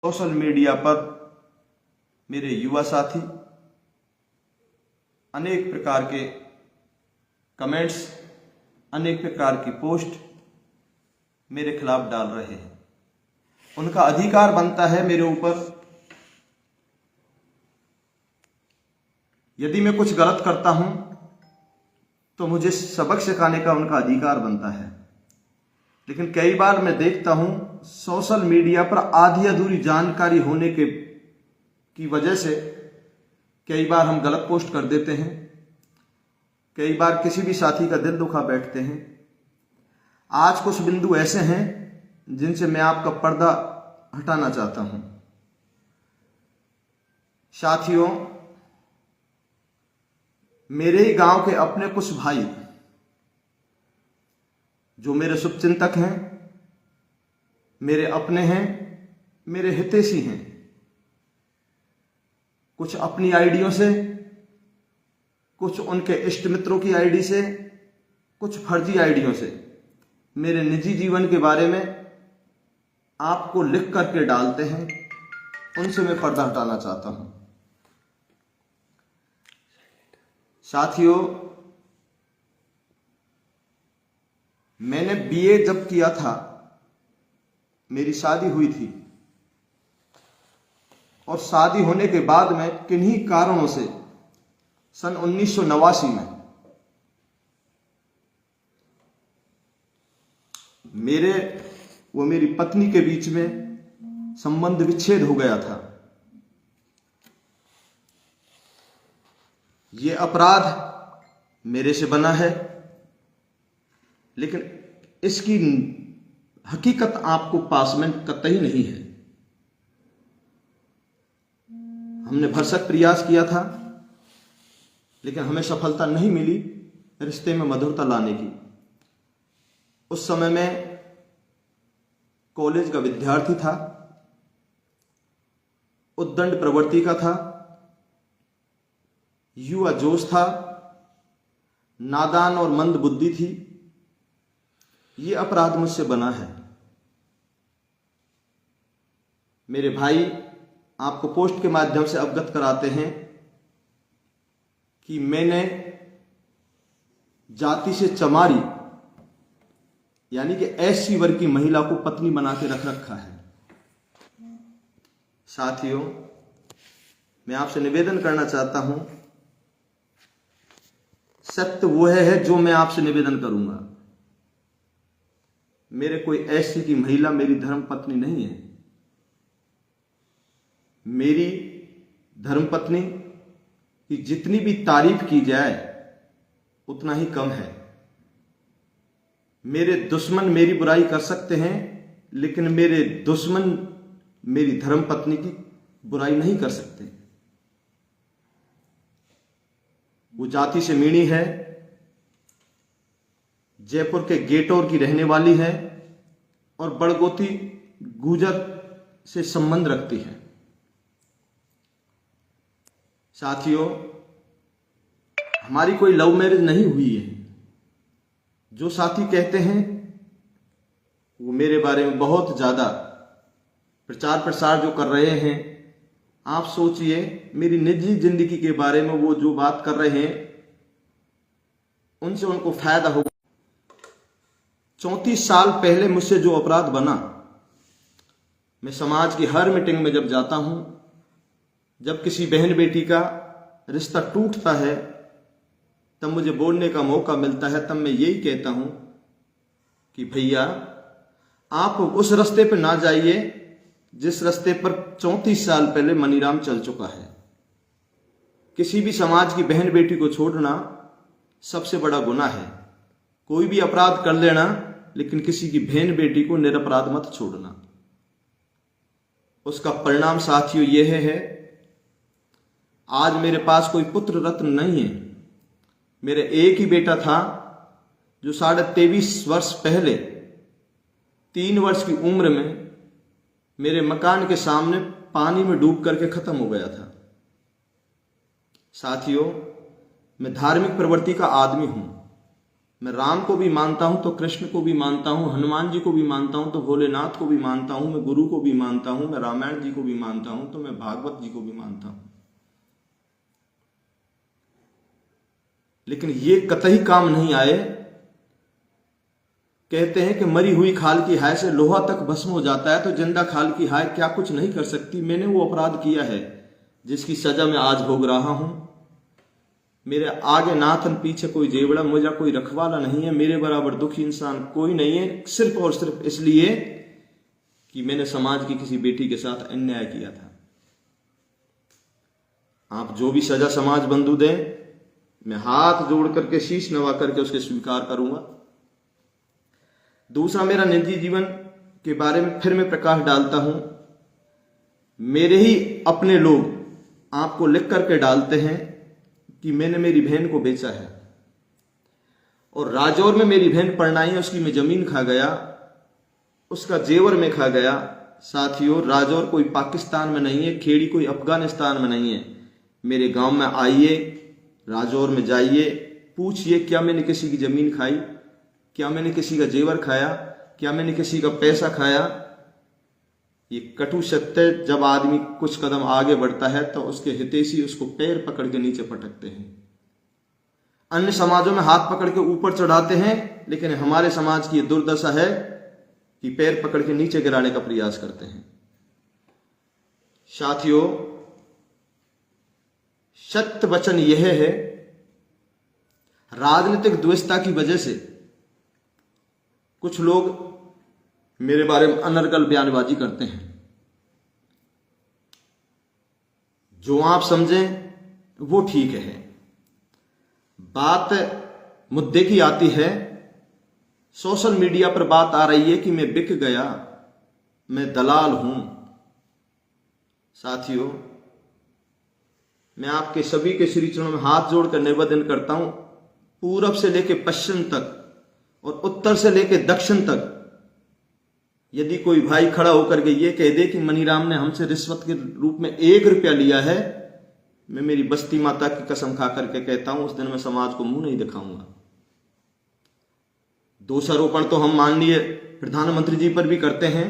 Social media पर मेरे युवा साथी अनेक प्रकार के कमेंट्स, अनेक प्रकार की पोस्ट मेरे खिलाफ डाल रहे हैं। उनका अधिकार बनता है मेरे ऊपर, यदि मैं कुछ गलत करता हूं तो मुझे सबक सिखाने का उनका अधिकार बनता है। लेकिन कई बार मैं देखता हूं सोशल मीडिया पर आधी अधूरी जानकारी होने की वजह से कई बार हम गलत पोस्ट कर देते हैं, कई बार किसी भी साथी का दिल दुखा बैठते हैं। आज कुछ बिंदु ऐसे हैं जिनसे मैं आपका पर्दा हटाना चाहता हूं। साथियों, मेरे ही गांव के अपने कुछ भाई जो मेरे शुभचिंतक हैं, मेरे अपने हैं, मेरे हितैषी हैं, कुछ अपनी आईडियों से, कुछ उनके इष्ट मित्रों की आईडी से, कुछ फर्जी आईडियों से मेरे निजी जीवन के बारे में आपको लिख करके डालते हैं। उनसे मैं पर्दा हटाना चाहता हूं। साथियों, मैंने बीए जब किया था, मेरी शादी हुई थी और शादी होने के बाद में किन्हीं कारणों से सन 1989 में मेरी पत्नी के बीच में संबंध विच्छेद हो गया था। ये अपराध मेरे से बना है, लेकिन इसकी हकीकत आपको पास में कतई नहीं है। हमने भरसक प्रयास किया था, लेकिन हमें सफलता नहीं मिली रिश्ते में मधुरता लाने की। उस समय मैं कॉलेज का विद्यार्थी था, उद्दंड प्रवृत्ति का था, युवा जोश था, नादान और मंद बुद्धि थी। ये अपराध मुझसे बना है। मेरे भाई आपको पोस्ट के माध्यम से अवगत कराते हैं कि मैंने जाति से चमारी यानी कि एससी वर्ग की महिला को पत्नी बना के रख रखा है। साथियों, मैं आपसे निवेदन करना चाहता हूं, सत्य वो है जो मैं आपसे निवेदन करूंगा। मेरे कोई एससी की महिला मेरी धर्म पत्नी नहीं है। मेरी धर्मपत्नी की जितनी भी तारीफ की जाए उतना ही कम है। मेरे दुश्मन मेरी बुराई कर सकते हैं, लेकिन मेरे दुश्मन मेरी धर्मपत्नी की बुराई नहीं कर सकते। वो जाति से मीणी है, जयपुर के गेटौर की रहने वाली है और बड़गोती गुजर से संबंध रखती है। साथियों, हमारी कोई लव मैरिज नहीं हुई है। जो साथी कहते हैं वो मेरे बारे में बहुत ज्यादा प्रचार प्रसार जो कर रहे हैं, आप सोचिए मेरी निजी जिंदगी के बारे में वो जो बात कर रहे हैं उनसे उनको फायदा होगा। 34 साल पहले मुझसे जो अपराध बना, मैं समाज की हर मीटिंग में जब जाता हूं, जब किसी बहन बेटी का रिश्ता टूटता है, तब मुझे बोलने का मौका मिलता है, तब मैं यही कहता हूं कि भैया आप उस रास्ते पर ना जाइए जिस रास्ते पर 34 साल पहले मनीराम चल चुका है। किसी भी समाज की बहन बेटी को छोड़ना सबसे बड़ा गुनाह है। कोई भी अपराध कर लेना, लेकिन किसी की बहन बेटी को निरपराध मत छोड़ना। उसका परिणाम साथियों यह है, आज मेरे पास कोई पुत्र रत्न नहीं है। मेरे एक ही बेटा था जो 23.5 वर्ष पहले 3 वर्ष की उम्र में मेरे मकान के सामने पानी में डूब करके खत्म हो गया था। साथियों, मैं धार्मिक प्रवृत्ति का आदमी हूं। मैं राम को भी मानता हूं तो कृष्ण को भी मानता हूं, हनुमान जी को भी मानता हूं तो भोलेनाथ को भी मानता हूं, मैं गुरु को भी मानता हूं, मैं रामायण जी को भी मानता हूं तो मैं भागवत जी को भी मानता हूं। लेकिन ये कतई काम नहीं आए। कहते हैं कि मरी हुई खाल की हाय से लोहा तक भस्म हो जाता है, तो जिंदा खाल की हाय क्या कुछ नहीं कर सकती। मैंने वो अपराध किया है जिसकी सजा मैं आज भोग रहा हूं। मेरे आगे नाथन पीछे कोई जेवड़ा, मुझे कोई रखवाला नहीं है, मेरे बराबर दुखी इंसान कोई नहीं है, सिर्फ और सिर्फ इसलिए कि मैंने समाज की किसी बेटी के साथ अन्याय किया था। आप जो भी सजा समाज बंधु दें, मैं हाथ जोड़ करके शीश नवा करके उसके स्वीकार करूंगा। दूसरा, मेरा निजी जीवन के बारे में फिर मैं प्रकाश डालता हूं। मेरे ही अपने लोग आपको लिख करके डालते हैं कि मैंने मेरी बहन को बेचा है और राजौर में मेरी बहन परनाई है, उसकी मैं जमीन खा गया, उसका जेवर में खा गया। साथियों, राजौर कोई पाकिस्तान में नहीं है, खेड़ी कोई अफगानिस्तान में नहीं है। मेरे गांव में आइए, राजौर में जाइए, पूछिए क्या मैंने किसी की जमीन खाई, क्या मैंने किसी का जेवर खाया, क्या मैंने किसी का पैसा खाया। ये कटु सत्य, जब आदमी कुछ कदम आगे बढ़ता है तो उसके हितैषी उसको पैर पकड़ के नीचे पटकते हैं। अन्य समाजों में हाथ पकड़ के ऊपर चढ़ाते हैं, लेकिन हमारे समाज की दुर्दशा है कि पैर पकड़ के नीचे गिराने का प्रयास करते हैं। साथियों, सत्य वचन यह है, राजनीतिक द्वेषता की वजह से कुछ लोग मेरे बारे में अनर्गल बयानबाजी करते हैं। जो आप समझें वो ठीक है। बात मुद्दे की आती है, सोशल मीडिया पर बात आ रही है कि मैं बिक गया, मैं दलाल हूं। साथियों, मैं आपके सभी के श्री चरणों में हाथ जोड़कर निवेदन करता हूं, पूरब से लेकर पश्चिम तक और उत्तर से लेकर दक्षिण तक यदि कोई भाई खड़ा होकर के ये कह दे कि मनीराम ने हमसे रिश्वत के रूप में 1 रुपया लिया है, मैं मेरी बस्ती माता की कसम खा करके कहता हूं, उस दिन मैं समाज को मुंह नहीं दिखाऊंगा। दोषारोपण तो हम माननीय प्रधानमंत्री जी पर भी करते हैं,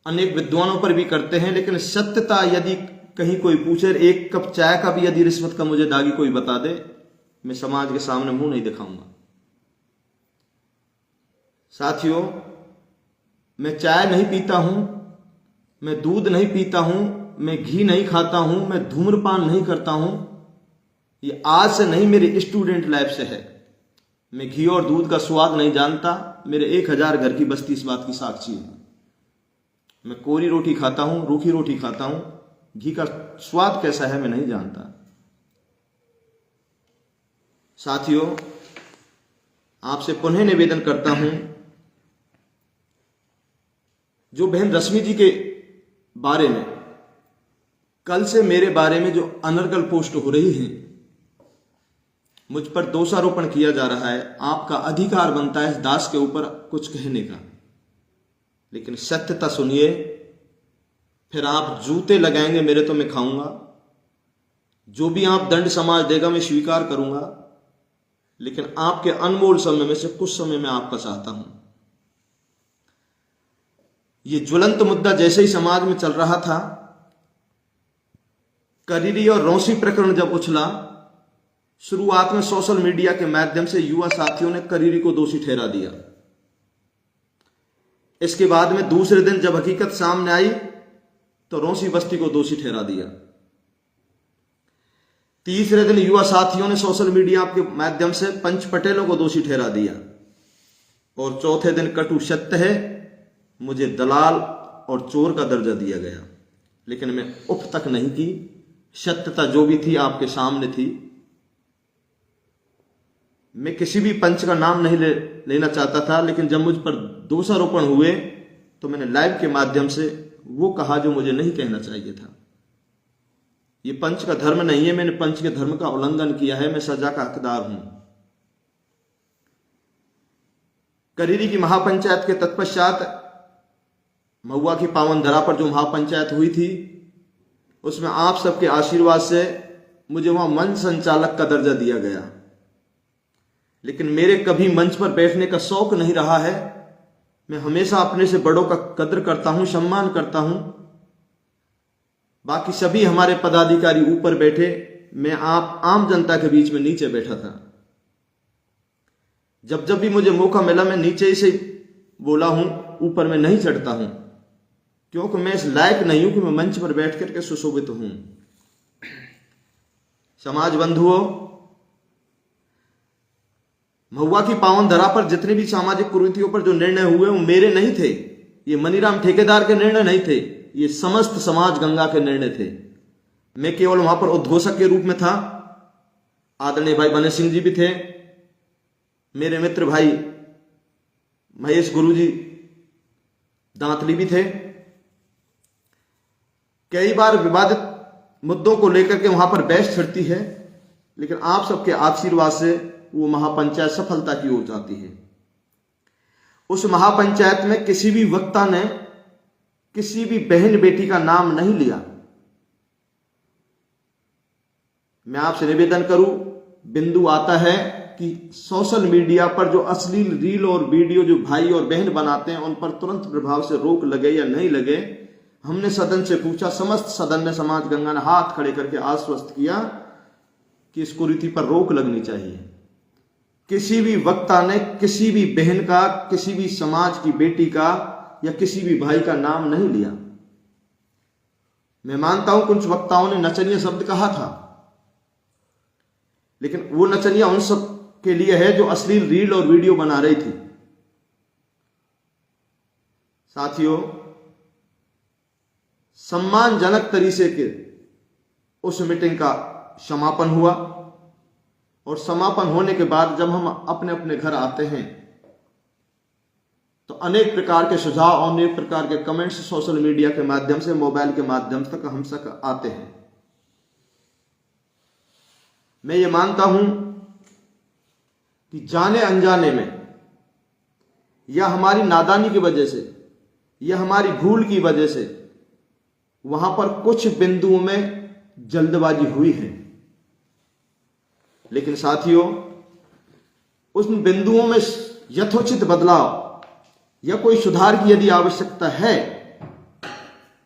अनेक विद्वानों पर भी करते हैं, लेकिन सत्यता यदि कहीं कोई पूछे, 1 कप चाय का भी यदि रिश्वत का मुझे दागी कोई बता दे, मैं समाज के सामने मुंह नहीं दिखाऊंगा। साथियों, मैं चाय नहीं पीता हूं, मैं दूध नहीं पीता हूं, मैं घी नहीं खाता हूं, मैं धूम्रपान नहीं करता हूं। ये आज से नहीं, मेरे स्टूडेंट लाइफ से है। मैं घी और दूध का स्वाद नहीं जानता, मेरे 1000 घर की बस्ती इस बात की साक्षी है। मैं कोरी रोटी खाता हूं, रूखी रोटी खाता हूं, घी का स्वाद कैसा है मैं नहीं जानता। साथियों, आपसे पुनः निवेदन करता हूं, जो बहन रश्मि जी के बारे में कल से मेरे बारे में जो अनर्गल पोस्ट हो रही है, मुझ पर दोषारोपण किया जा रहा है, आपका अधिकार बनता है इस दास के ऊपर कुछ कहने का, लेकिन सत्यता सुनिए। फिर आप जूते लगाएंगे मेरे तो मैं खाऊंगा, जो भी आप दंड समाज देगा मैं स्वीकार करूंगा, लेकिन आपके अनमोल समय में से कुछ समय मैं आपका चाहता हूं। ये ज्वलंत मुद्दा जैसे ही समाज में चल रहा था, करीरी और रौसी प्रकरण जब उछला, शुरुआत में सोशल मीडिया के माध्यम से युवा साथियों ने करीरी को दोषी ठहरा दिया। इसके बाद में दूसरे दिन जब हकीकत सामने आई तो रौसी बस्ती को दोषी ठहरा दिया। तीसरे दिन युवा साथियों ने सोशल मीडिया के माध्यम से पंच पटेलों को दोषी ठहरा दिया, और चौथे दिन कटु सत्य है, मुझे दलाल और चोर का दर्जा दिया गया। लेकिन मैं उफ तक नहीं की, सत्यता जो भी थी आपके सामने थी। मैं किसी भी पंच का नाम नहीं लेना चाहता था, लेकिन जब मुझ पर दोषारोपण हुए तो मैंने लाइव के माध्यम से वो कहा जो मुझे नहीं कहना चाहिए था। ये पंच का धर्म नहीं है, मैंने पंच के धर्म का उल्लंघन किया है, मैं सजा का हकदार हूं। करीरी की महापंचायत के तत्पश्चात महुआ की पावन धरा पर जो महापंचायत हुई थी, उसमें आप सबके आशीर्वाद से मुझे वहां मंच संचालक का दर्जा दिया गया। लेकिन मेरे कभी मंच पर बैठने का शौक नहीं रहा है। मैं हमेशा अपने से बड़ों का कद्र करता हूं, सम्मान करता हूं। बाकी सभी हमारे पदाधिकारी ऊपर बैठे, मैं आम जनता के बीच में नीचे बैठा था। जब जब भी मुझे मौका मिला मैं नीचे ही से बोला हूं, ऊपर में नहीं चढ़ता हूं, क्योंकि मैं इस लायक नहीं हूं कि मैं मंच पर बैठ करके सुशोभित हूं। समाज बंधुओं, महुआ की पावन धरा पर जितने भी सामाजिक कुरीतियों पर जो निर्णय हुए वो मेरे नहीं थे। ये मनीराम ठेकेदार के निर्णय नहीं थे, ये समस्त समाज गंगा के निर्णय थे। मैं केवल वहां पर उद्घोषक के रूप में था। आदरणीय भाई बने सिंह जी भी थे, मेरे मित्र भाई महेश गुरुजी दांतली भी थे। कई बार विवादित मुद्दों को लेकर के वहां पर बहस छिड़ती है, लेकिन आप सबके आशीर्वाद से वो महापंचायत सफलता की ओर जाती है। उस महापंचायत में किसी भी वक्ता ने किसी भी बहन बेटी का नाम नहीं लिया। मैं आपसे निवेदन करूं, बिंदु आता है कि सोशल मीडिया पर जो अश्लील रील और वीडियो जो भाई और बहन बनाते हैं उन पर तुरंत प्रभाव से रोक लगे या नहीं लगे। हमने सदन से पूछा, समस्त सदन ने, समाज गंगा ने हाथ खड़े करके आश्वस्त किया कि इस कुरीति पर रोक लगनी चाहिए। किसी भी वक्ता ने किसी भी बहन का, किसी भी समाज की बेटी का या किसी भी भाई का नाम नहीं लिया। मैं मानता हूं कुछ वक्ताओं ने नचनिया शब्द कहा था, लेकिन वो नचनिया उन सब के लिए है जो अश्लील रील और वीडियो बना रही थी। साथियों, सम्मानजनक तरीके के उस मीटिंग का समापन हुआ और समापन होने के बाद जब हम अपने अपने घर आते हैं तो अनेक प्रकार के सुझाव और अनेक प्रकार के कमेंट्स सोशल मीडिया के माध्यम से, मोबाइल के माध्यम तक हम तक आते हैं। मैं ये मानता हूं कि जाने अनजाने में या हमारी नादानी की वजह से या हमारी भूल की वजह से वहां पर कुछ बिंदुओं में जल्दबाजी हुई है। लेकिन साथियों, उन बिंदुओं में यथोचित बदलाव या कोई सुधार की यदि आवश्यकता है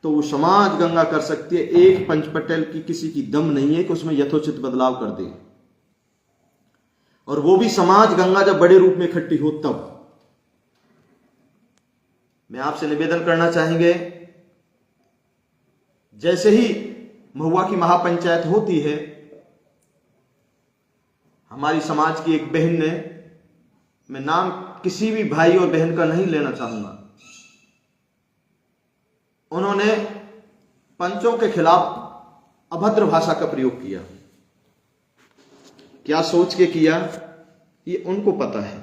तो वो समाज गंगा कर सकती है। एक पंच पटेल की किसी की दम नहीं है कि उसमें यथोचित बदलाव कर दे, और वो भी समाज गंगा जब बड़े रूप में इकट्ठी हो तब। मैं आपसे निवेदन करना चाहेंगे, जैसे ही महुआ की महापंचायत होती है, हमारी समाज की एक बहन ने, मैं नाम किसी भी भाई और बहन का नहीं लेना चाहूंगा, उन्होंने पंचों के खिलाफ अभद्र भाषा का प्रयोग किया। क्या सोच के किया ये उनको पता है।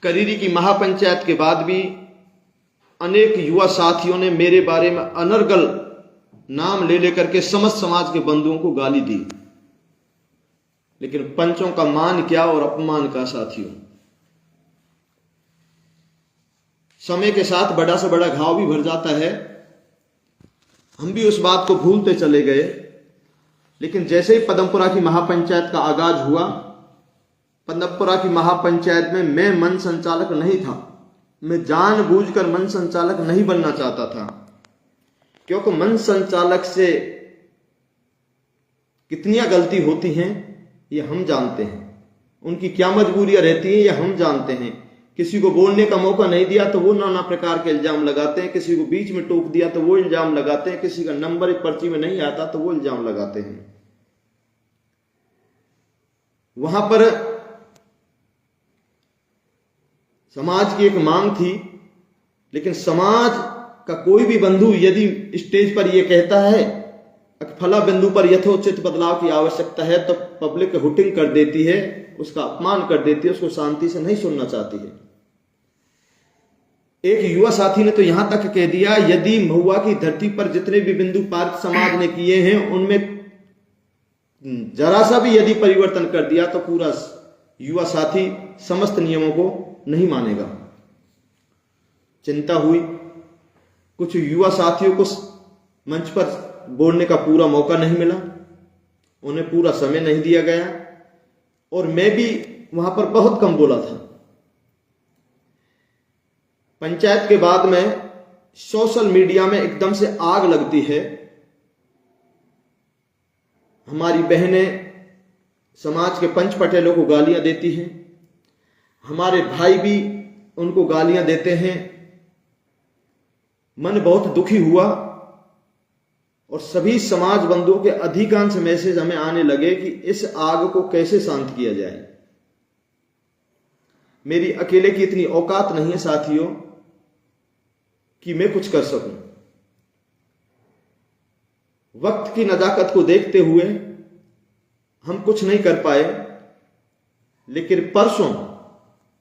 करीरी की महापंचायत के बाद भी अनेक युवा साथियों ने मेरे बारे में अनर्गल नाम ले लेकर के समस्त समाज के बंधुओं को गाली दी, लेकिन पंचों का मान क्या और अपमान का साथियों। समय के साथ बड़ा से बड़ा घाव भी भर जाता है। हम भी उस बात को भूलते चले गए, लेकिन जैसे ही पदमपुरा की महापंचायत का आगाज हुआ, पदमपुरा की महापंचायत में मैं मन संचालक नहीं था। मैं जानबूझकर मन संचालक नहीं बनना चाहता था, क्योंकि मन संचालक से कितनी गलती होती हैं ये हम जानते हैं, उनकी क्या मजबूरियां रहती हैं ये हम जानते हैं। किसी को बोलने का मौका नहीं दिया तो वो नाना प्रकार के इल्जाम लगाते हैं, किसी को बीच में टोक दिया तो वो इल्जाम लगाते हैं, किसी का नंबर एक पर्ची में नहीं आता तो वो इल्जाम लगाते हैं। वहां पर समाज की एक मांग थी, लेकिन समाज का कोई भी बंधु यदि स्टेज पर यह कहता है फला बिंदु पर यथोचित बदलाव की आवश्यकता है, तो पब्लिक हुटिंग कर देती है, उसका अपमान कर देती है, उसको शांति से नहीं सुनना चाहती है। एक युवा साथी ने तो यहां तक कह दिया, यदि महुआ की धरती पर जितने भी बिंदु पार्थ समाज ने किए हैं उनमें जरा सा भी यदि परिवर्तन कर दिया तो पूरा युवा साथी समस्त नियमों को नहीं मानेगा। चिंता हुई, कुछ युवा साथियों को मंच पर बोलने का पूरा मौका नहीं मिला, उन्हें पूरा समय नहीं दिया गया। और मैं भी वहां पर बहुत कम बोला था। पंचायत के बाद में सोशल मीडिया में एकदम से आग लगती है। हमारी बहनें समाज के पंच पटेलों को गालियां देती हैं, हमारे भाई भी उनको गालियां देते हैं। मन बहुत दुखी हुआ और सभी समाज बंधुओं के अधिकांश मैसेज हमें आने लगे कि इस आग को कैसे शांत किया जाए। मेरी अकेले की इतनी औकात नहीं है साथियों कि मैं कुछ कर सकूं। वक्त की नजाकत को देखते हुए हम कुछ नहीं कर पाए, लेकिन परसों